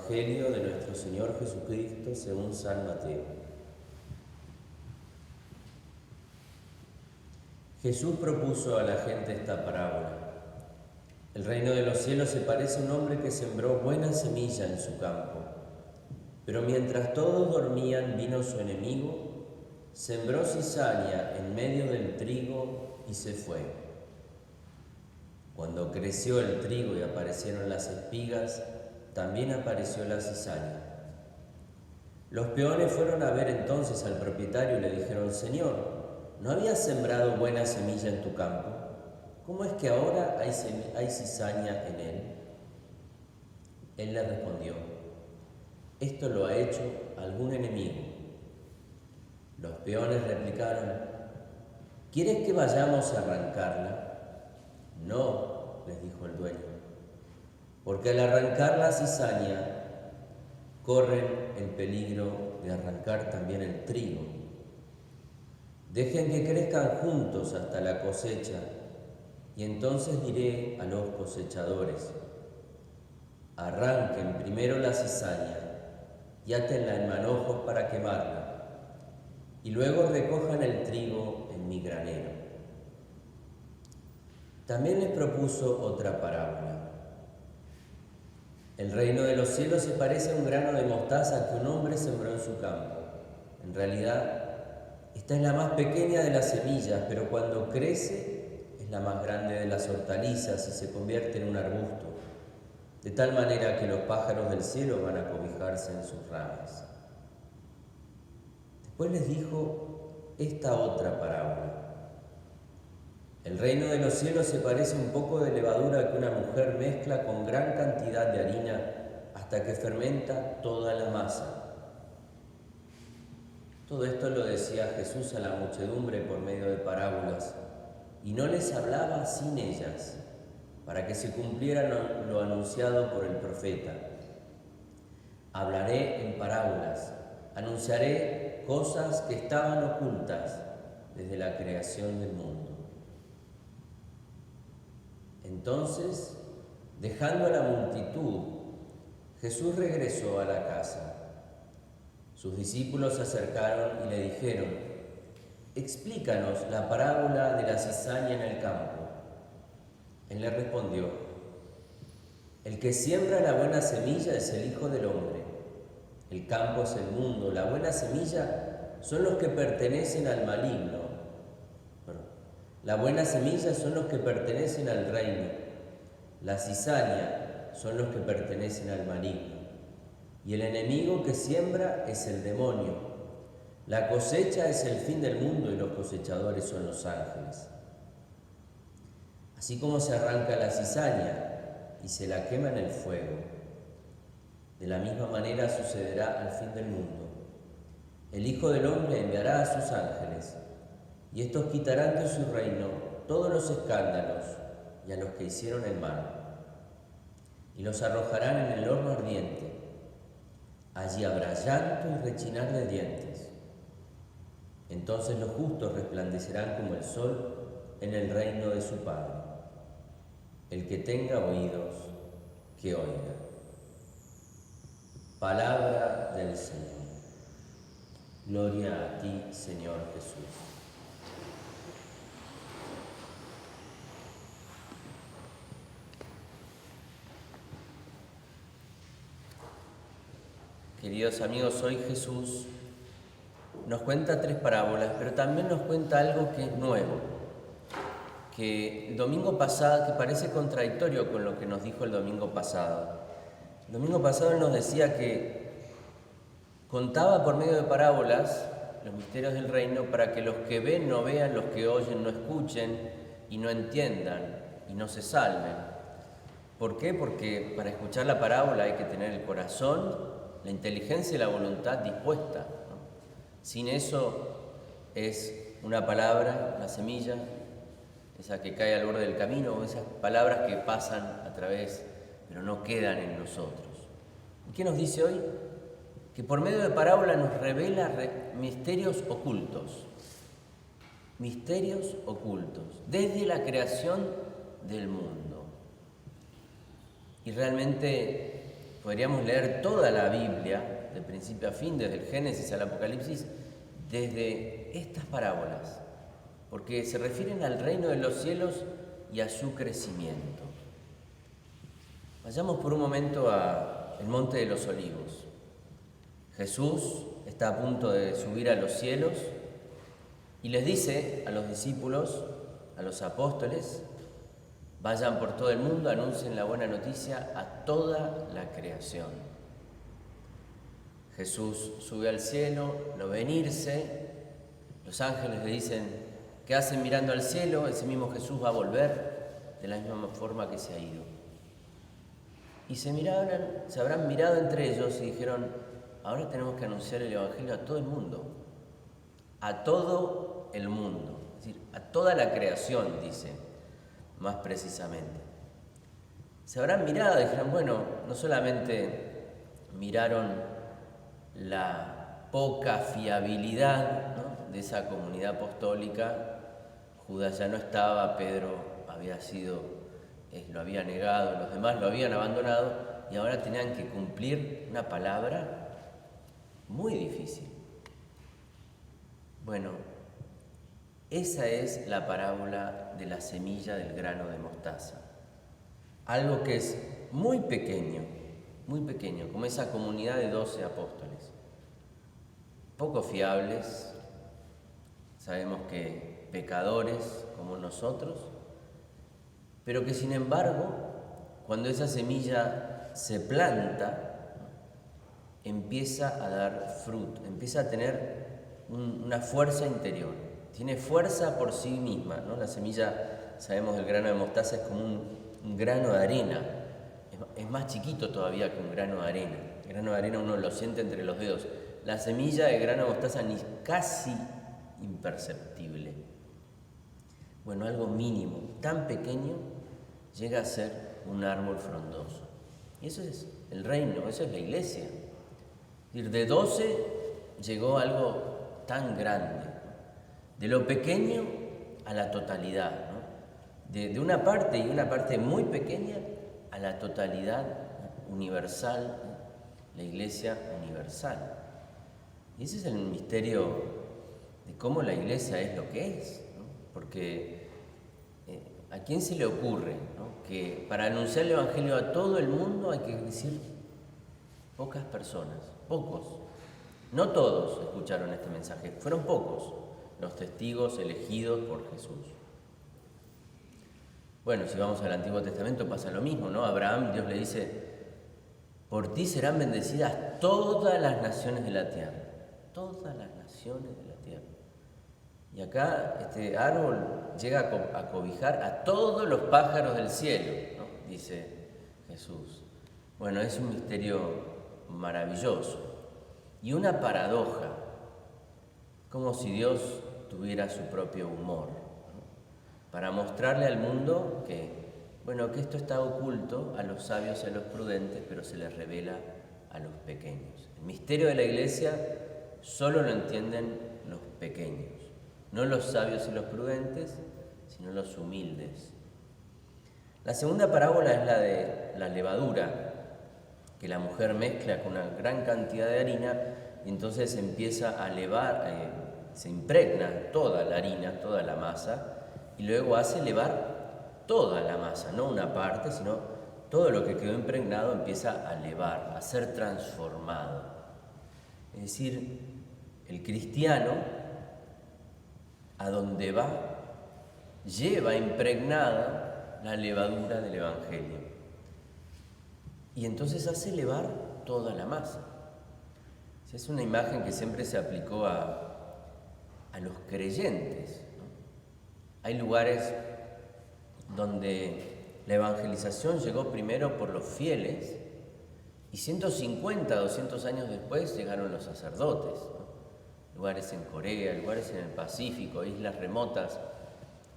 Evangelio de nuestro Señor Jesucristo según San Mateo. Jesús propuso a la gente esta parábola. El reino de los cielos se parece a un hombre que sembró buena semilla en su campo. Pero mientras todos dormían, vino su enemigo, sembró cizaña en medio del trigo y se fue. Cuando creció el trigo y aparecieron las espigas, también apareció la cizaña. Los peones fueron a ver entonces al propietario y le dijeron: Señor, ¿no habías sembrado buena semilla en tu campo? ¿Cómo es que ahora hay cizaña en él? Él le respondió: esto lo ha hecho algún enemigo. Los peones replicaron: ¿quieres que vayamos a arrancarla? No, les dijo el dueño, porque al arrancar la cizaña corren el peligro de arrancar también el trigo. Dejen que crezcan juntos hasta la cosecha, y entonces diré a los cosechadores: arranquen primero la cizaña y átenla en manojos para quemarla, y luego recojan el trigo en mi granero. También les propuso otra parábola. El reino de los cielos se parece a un grano de mostaza que un hombre sembró en su campo. En realidad, esta es la más pequeña de las semillas, pero cuando crece es la más grande de las hortalizas y se convierte en un arbusto, de tal manera que los pájaros del cielo van a cobijarse en sus ramas. Después les dijo esta otra parábola. El reino de los cielos se parece un poco de levadura que una mujer mezcla con gran cantidad de harina hasta que fermenta toda la masa. Todo esto lo decía Jesús a la muchedumbre por medio de parábolas, y no les hablaba sin ellas, para que se cumpliera lo anunciado por el profeta. Hablaré en parábolas, anunciaré cosas que estaban ocultas desde la creación del mundo. Entonces, dejando a la multitud, Jesús regresó a la casa. Sus discípulos se acercaron y le dijeron: explícanos la parábola de la cizaña en el campo. Él le respondió: el que siembra la buena semilla es el Hijo del Hombre. El campo es el mundo. La buena semilla son los que pertenecen al maligno. La buena semilla son los que pertenecen al reino. La cizaña son los que pertenecen al maligno. Y el enemigo que siembra es el demonio. La cosecha es el fin del mundo y los cosechadores son los ángeles. Así como se arranca la cizaña y se la quema en el fuego, de la misma manera sucederá al fin del mundo. El Hijo del Hombre enviará a sus ángeles, y estos quitarán de su reino todos los escándalos y a los que hicieron el mal, y los arrojarán en el horno ardiente. Allí habrá llanto y rechinar de dientes. Entonces los justos resplandecerán como el sol en el reino de su Padre. El que tenga oídos, que oiga. Palabra del Señor. Gloria a ti, Señor Jesús. Queridos amigos, hoy Jesús nos cuenta 3 parábolas, pero también nos cuenta algo que es nuevo, que el domingo pasado, que parece contradictorio con lo que nos dijo el domingo pasado. El domingo pasado Él nos decía que contaba por medio de parábolas los misterios del reino para que los que ven no vean, los que oyen no escuchen y no entiendan y no se salven. ¿Por qué? Porque para escuchar la parábola hay que tener el corazón, la inteligencia y la voluntad dispuesta, ¿no? Sin eso es una palabra, una semilla, esa que cae al borde del camino, o esas palabras que pasan a través, pero no quedan en nosotros. ¿Y qué nos dice hoy? Que por medio de parábola nos revela misterios ocultos, desde la creación del mundo. Y realmente podríamos leer toda la Biblia, de principio a fin, desde el Génesis al Apocalipsis, desde estas parábolas, porque se refieren al reino de los cielos y a su crecimiento. Vayamos por un momento al Monte de los Olivos. Jesús está a punto de subir a los cielos y les dice a los discípulos, a los apóstoles: vayan por todo el mundo, anuncien la buena noticia a toda la creación. Jesús sube al cielo, lo ven irse, los ángeles le dicen: ¿qué hacen mirando al cielo? Ese mismo Jesús va a volver de la misma forma que se ha ido. Y se habrán mirado entre ellos y dijeron: ahora tenemos que anunciar el Evangelio a todo el mundo. A todo el mundo. Es decir, a toda la creación, dice más precisamente. Se habrán mirado y dijeron: bueno, no solamente miraron la poca fiabilidad, ¿no?, de esa comunidad apostólica. Judas ya no estaba, Pedro había sido, lo había negado, los demás lo habían abandonado y ahora tenían que cumplir una palabra muy difícil. Bueno, esa es la parábola de la semilla del grano de mostaza. Algo que es muy pequeño, como esa comunidad de 12 apóstoles. Poco fiables, sabemos que pecadores como nosotros, pero que sin embargo, cuando esa semilla se planta, empieza a dar fruto, empieza a tener una fuerza interior, tiene fuerza por sí misma, ¿no? La semilla, sabemos, del grano de mostaza es como un grano de arena, es más chiquito todavía que un grano de arena. El grano de arena uno lo siente entre los dedos, la semilla de grano de mostaza ni casi imperceptible. Bueno, algo mínimo, tan pequeño, llega a ser un árbol frondoso. Y eso es el reino, eso es la iglesia. Es decir, de 12 llegó algo tan grande, de lo pequeño a la totalidad, ¿no? De una parte, y una parte muy pequeña, a la totalidad universal, ¿no? La iglesia universal. Y ese es el misterio de cómo la iglesia es lo que es, ¿no? Porque ¿a quién se le ocurre, ¿no?, que para anunciar el Evangelio a todo el mundo hay que decir pocas personas, pocos? No todos escucharon este mensaje, fueron pocos los testigos elegidos por Jesús. Bueno, si vamos al Antiguo Testamento pasa lo mismo, ¿no? A Abraham Dios le dice: por ti serán bendecidas todas las naciones de la tierra. Todas las naciones de la tierra. Y acá este árbol llega a cobijar a todos los pájaros del cielo, ¿no?, dice Jesús. Bueno, es un misterio maravilloso y una paradoja, como si Dios tuviera su propio humor, ¿no?, para mostrarle al mundo que esto está oculto a los sabios y a los prudentes, pero se les revela a los pequeños. El misterio de la iglesia solo lo entienden los pequeños, no los sabios y los prudentes, sino los humildes. La segunda parábola es la de la levadura, que la mujer mezcla con una gran cantidad de harina y entonces empieza a levar, se impregna toda la harina, toda la masa, y luego hace levar toda la masa, no una parte, sino todo lo que quedó impregnado empieza a levar, a ser transformado. Es decir, el cristiano, a donde va, lleva impregnada la levadura del Evangelio. Y entonces hace levar toda la masa. Es una imagen que siempre se aplicó a los creyentes, ¿no? Hay lugares donde la evangelización llegó primero por los fieles y 150, 200 años después llegaron los sacerdotes, ¿no? Lugares en Corea, lugares en el Pacífico, islas remotas.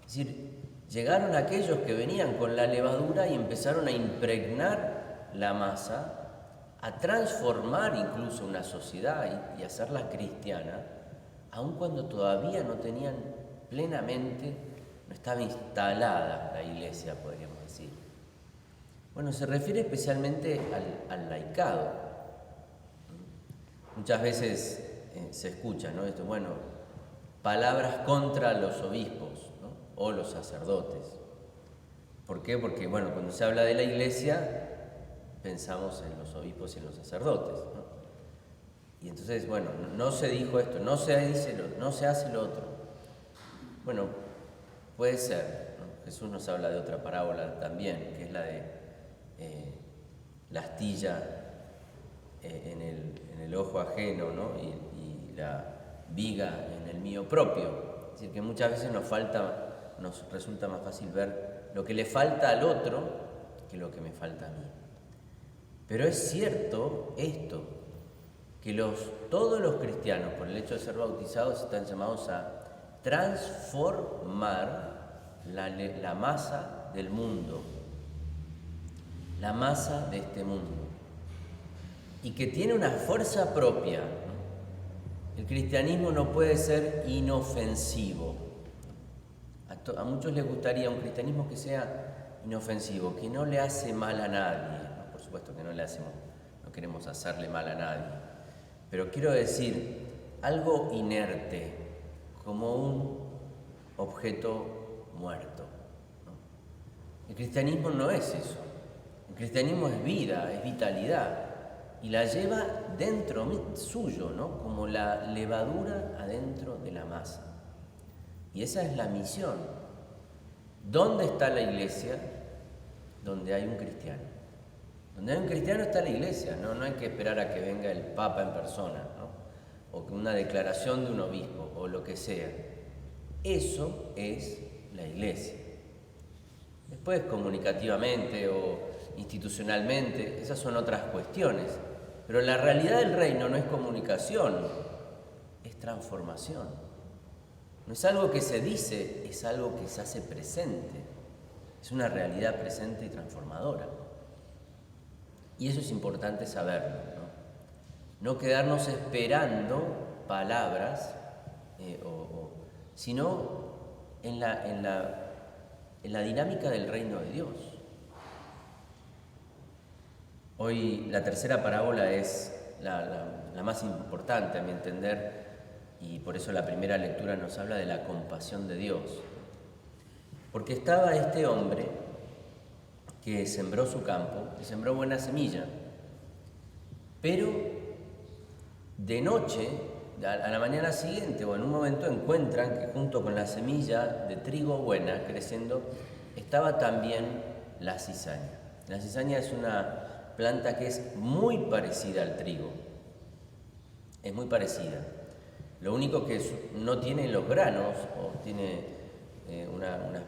Es decir, llegaron aquellos que venían con la levadura y empezaron a impregnar la masa, a transformar incluso una sociedad y hacerla cristiana, aun cuando todavía no tenían plenamente, no estaba instalada la iglesia, podríamos decir. Bueno, se refiere especialmente al laicado. Muchas veces se escucha, ¿no? Esto, bueno, palabras contra los obispos, ¿no? O los sacerdotes. ¿Por qué? Porque, bueno, cuando se habla de la Iglesia, pensamos en los obispos y en los sacerdotes, ¿no? Y entonces, bueno, no se dijo esto, no se hace lo otro. Bueno, puede ser, ¿no? Jesús nos habla de otra parábola también, que es la de la astilla en el ojo ajeno, ¿no? y la viga en el mío propio. Es decir, que muchas veces nos resulta más fácil ver lo que le falta al otro que lo que me falta a mí. Pero es cierto esto, que todos los cristianos, por el hecho de ser bautizados, están llamados a transformar la masa del mundo, la masa de este mundo, y que tiene una fuerza propia, ¿no? El cristianismo no puede ser inofensivo. A muchos les gustaría un cristianismo que sea inofensivo, que no le hace mal a nadie, ¿no? Por supuesto que no queremos hacerle mal a nadie, pero quiero decir, algo inerte, como un objeto muerto, ¿no? El cristianismo no es eso. El cristianismo es vida, es vitalidad, y la lleva dentro suyo, ¿no? Como la levadura adentro de la masa. Y esa es la misión. ¿Dónde está la iglesia? Donde hay un cristiano. Donde hay un cristiano está la iglesia, ¿no? No hay que esperar a que venga el Papa en persona, ¿no? O que una declaración de un obispo, o lo que sea. Eso es la iglesia. Después, comunicativamente o institucionalmente, esas son otras cuestiones. Pero la realidad del reino no es comunicación, es transformación. No es algo que se dice, es algo que se hace presente. Es una realidad presente y transformadora. Y eso es importante saberlo, ¿no? No quedarnos esperando palabras, sino en la dinámica del reino de Dios. Hoy la tercera parábola es la más importante a mi entender, y por eso la primera lectura nos habla de la compasión de Dios. Porque estaba este hombre que sembró su campo, que sembró buena semilla, pero de noche, a la mañana siguiente o en un momento encuentran que junto con la semilla de trigo buena creciendo estaba también la cizaña. La cizaña es una planta que es muy parecida al trigo, es muy parecida. Lo único que no tiene los granos, o tiene una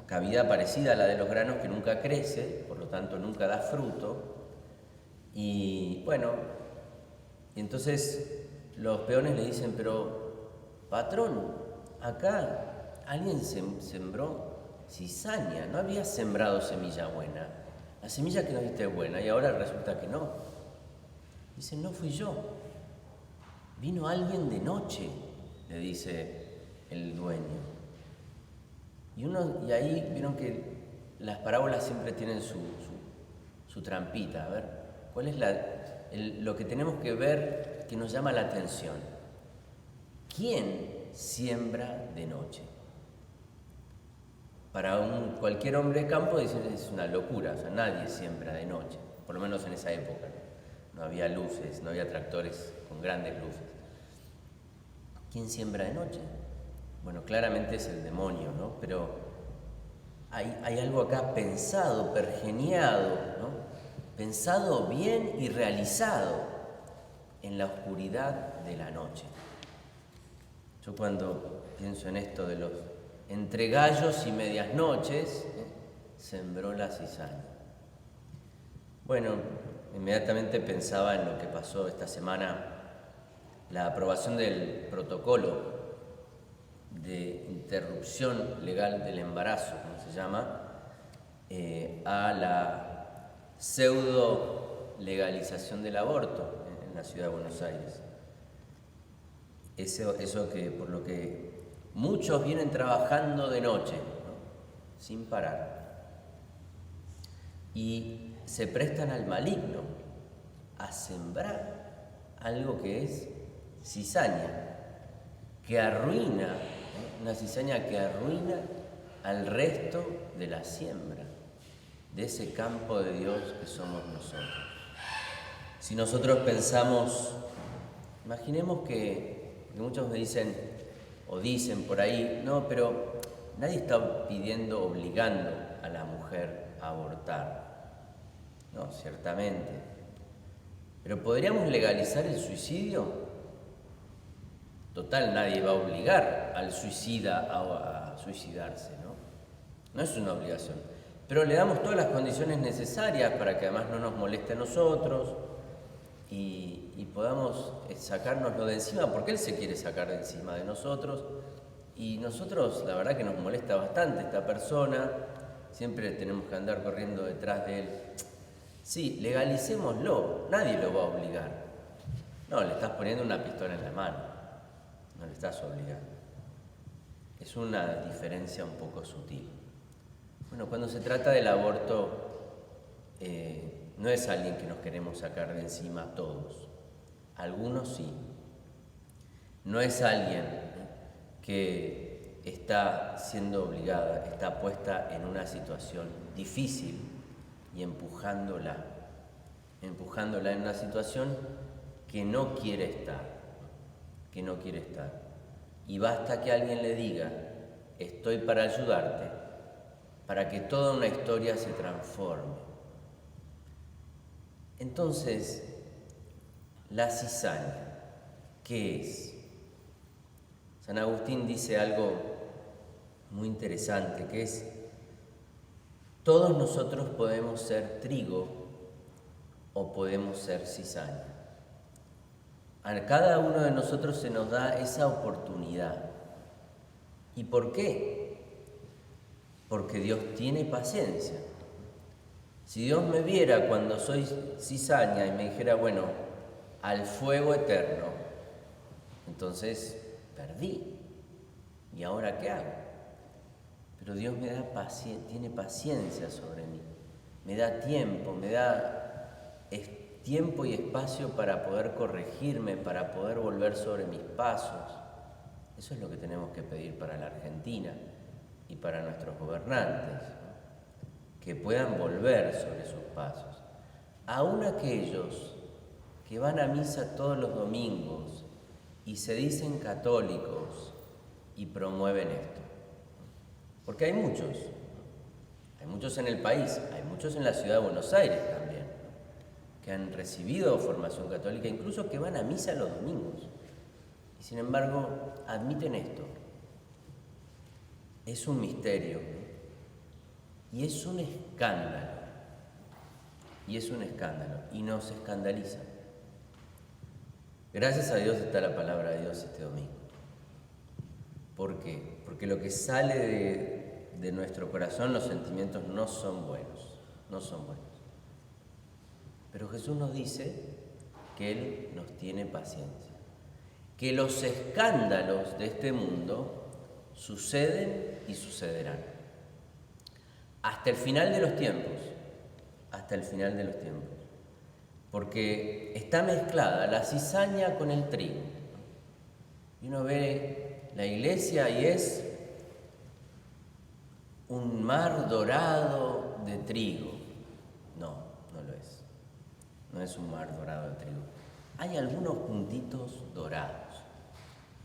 cavidad parecida a la de los granos, que nunca crece, por lo tanto nunca da fruto. Y bueno, y entonces los peones le dicen, pero patrón, acá alguien sembró cizaña, no había sembrado semilla buena. La semilla que nos diste es buena y ahora resulta que no. Dice, no fui yo. Vino alguien de noche, le dice el dueño. Y ahí vieron que las parábolas siempre tienen su trampita. A ver, ¿cuál es lo que tenemos que ver que nos llama la atención? ¿Quién siembra de noche? Para cualquier hombre de campo dicen es una locura, o sea, nadie siembra de noche, por lo menos en esa época. No había luces, no había tractores con grandes luces. ¿Quién siembra de noche? Bueno, claramente es el demonio, ¿no? Pero hay algo acá pensado, pergeniado, ¿no? Pensado bien y realizado en la oscuridad de la noche. Yo cuando pienso en esto de los entre gallos y medias noches, sembró la cizaña. Bueno, inmediatamente pensaba en lo que pasó esta semana, la aprobación del protocolo de interrupción legal del embarazo, como se llama, a la pseudo legalización del aborto en la ciudad de Buenos Aires. Eso que por lo que muchos vienen trabajando de noche, ¿no? Sin parar. Y se prestan al maligno, a sembrar algo que es cizaña, que arruina, una cizaña que arruina al resto de la siembra, de ese campo de Dios que somos nosotros. Si nosotros pensamos, imaginemos que muchos me dicen, o dicen por ahí, no, pero nadie está pidiendo, obligando a la mujer a abortar. No, ciertamente. Pero ¿podríamos legalizar el suicidio? Total, nadie va a obligar al suicida a suicidarse, ¿no? No es una obligación. Pero le damos todas las condiciones necesarias para que además no nos moleste a nosotros y podamos sacárnoslo de encima, porque él se quiere sacar de encima de nosotros. Y nosotros, la verdad que nos molesta bastante esta persona, siempre tenemos que andar corriendo detrás de él. Sí, legalicémoslo, nadie lo va a obligar. No, le estás poniendo una pistola en la mano, no le estás obligando. Es una diferencia un poco sutil. Bueno, cuando se trata del aborto, no es alguien que nos queremos sacar de encima todos, algunos sí. No es alguien que está siendo obligada, está puesta en una situación difícil y empujándola en una situación que no quiere estar, Y basta que alguien le diga, estoy para ayudarte, para que toda una historia se transforme. Entonces, la cizaña, ¿qué es? San Agustín dice algo muy interesante, que es, todos nosotros podemos ser trigo o podemos ser cizaña. A cada uno de nosotros se nos da esa oportunidad. ¿Y por qué? Porque Dios tiene paciencia. Si Dios me viera cuando soy cizaña y me dijera, bueno, al fuego eterno, entonces perdí. ¿Y ahora qué hago? Pero Dios me da tiene paciencia sobre mí. Me da tiempo, me da tiempo y espacio para poder corregirme, para poder volver sobre mis pasos. Eso es lo que tenemos que pedir para la Argentina y para nuestros gobernantes, ¿no? Que puedan volver sobre sus pasos. Aún aquellos que van a misa todos los domingos y se dicen católicos y promueven esto. Porque hay muchos en el país, hay muchos en la ciudad de Buenos Aires también, que han recibido formación católica, incluso que van a misa los domingos. Y sin embargo, admiten esto. Es un misterio, ¿no? Y es un escándalo. Y nos escandaliza. Gracias a Dios está la palabra de Dios este domingo. ¿Por qué? Porque lo que sale de nuestro corazón, los sentimientos no son buenos. Pero Jesús nos dice que Él nos tiene paciencia. Que los escándalos de este mundo suceden y sucederán. Hasta el final de los tiempos. Porque está mezclada la cizaña con el trigo. Y uno ve la iglesia y es un mar dorado de trigo. No lo es. No es un mar dorado de trigo. Hay algunos puntitos dorados.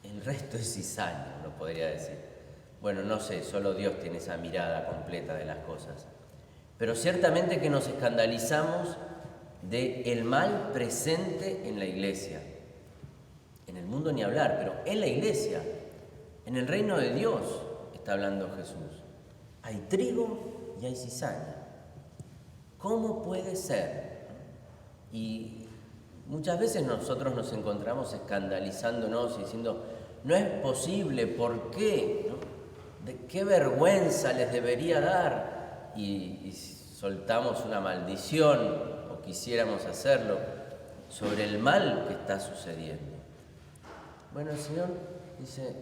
El resto es cizaña, uno podría decir. Bueno, no sé, solo Dios tiene esa mirada completa de las cosas. Pero ciertamente que nos escandalizamos del mal presente en la iglesia. En el mundo ni hablar, pero en la iglesia, en el reino de Dios, está hablando Jesús. Hay trigo y hay cizaña. ¿Cómo puede ser? Y muchas veces nosotros nos encontramos escandalizándonos y diciendo, no es posible, ¿por qué? ¿No? ¿De qué vergüenza les debería dar? Y soltamos una maldición, o quisiéramos hacerlo, sobre el mal que está sucediendo. Bueno, el Señor dice,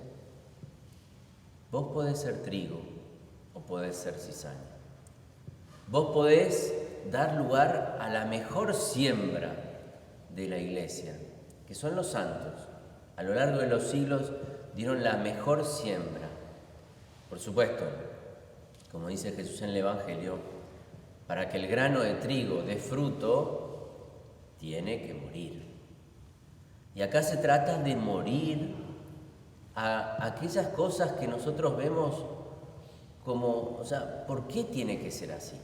vos podés ser trigo o podés ser cizaña. Vos podés dar lugar a la mejor siembra de la iglesia, que son los santos. A lo largo de los siglos dieron la mejor siembra. Por supuesto, como dice Jesús en el Evangelio, para que el grano de trigo dé fruto, tiene que morir. Y acá se trata de morir a aquellas cosas que nosotros vemos como, ¿por qué tiene que ser así?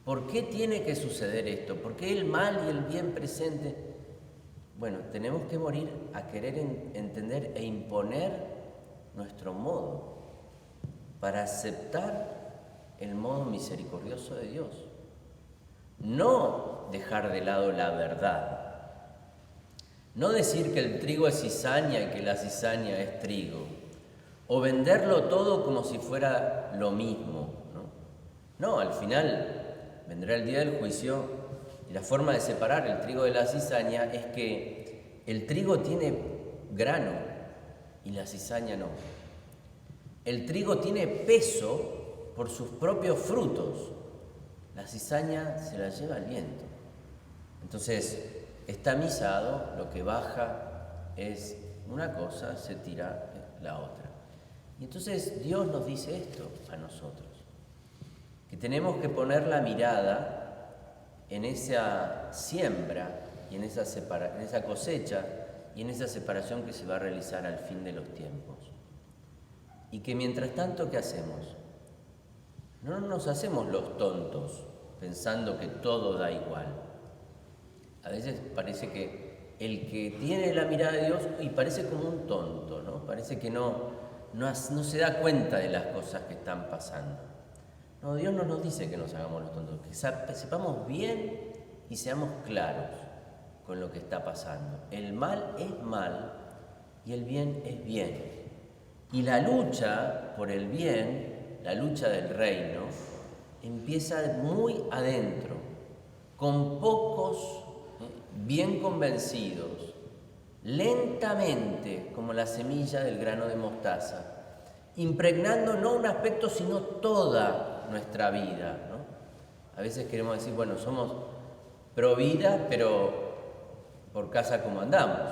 ¿Por qué tiene que suceder esto? ¿Por qué el mal y el bien presente? Bueno, tenemos que morir a querer entender e imponer nuestro modo para aceptar el modo misericordioso de Dios. No dejar de lado la verdad. No decir que el trigo es cizaña y que la cizaña es trigo. O venderlo todo como si fuera lo mismo, No, al final vendrá el día del juicio y la forma de separar el trigo de la cizaña es que el trigo tiene grano y la cizaña no. El trigo tiene peso por sus propios frutos. La cizaña se la lleva el viento. Entonces, está misado, lo que baja es una cosa, se tira la otra. Y entonces Dios nos dice esto a nosotros, que tenemos que poner la mirada en esa siembra y en esa cosecha y en esa separación que se va a realizar al fin de los tiempos. Y que mientras tanto, ¿qué hacemos? No nos hacemos los tontos pensando que todo da igual. A veces parece que el que tiene la mirada de Dios y parece como un tonto, ¿no? Parece que no se da cuenta de las cosas que están pasando. No, Dios no nos dice que nos hagamos los tontos, que sepamos bien y seamos claros con lo que está pasando. El mal es mal y el bien es bien. Y la lucha por el bien, la lucha del reino, empieza muy adentro, con pocos bien convencidos, lentamente, como la semilla del grano de mostaza, impregnando no un aspecto, sino toda nuestra vida, A veces queremos decir, bueno, somos pro vida, pero por casa como andamos,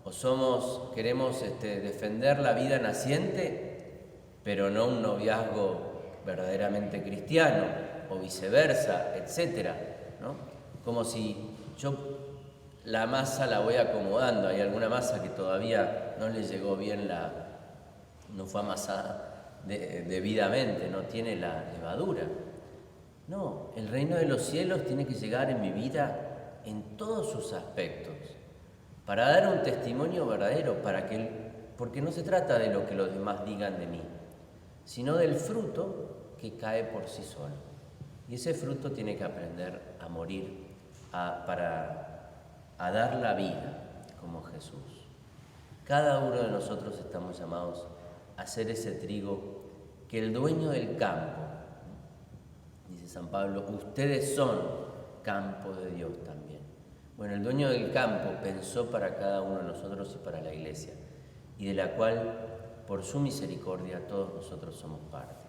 O queremos defender la vida naciente, pero no un noviazgo verdaderamente cristiano, o viceversa, etcétera, Como si yo la masa la voy acomodando, hay alguna masa que todavía no le llegó bien no fue amasada debidamente, no tiene la levadura. No, el reino de los cielos tiene que llegar en mi vida en todos sus aspectos, para dar un testimonio verdadero, porque no se trata de lo que los demás digan de mí, sino del fruto que cae por sí solo. Y ese fruto tiene que aprender a morir, a dar la vida como Jesús. Cada uno de nosotros estamos llamados a ser ese trigo que el dueño del campo, dice San Pablo, ustedes son campo de Dios también. Bueno, el dueño del campo pensó para cada uno de nosotros y para la iglesia, y de la cual, por su misericordia, todos nosotros somos parte.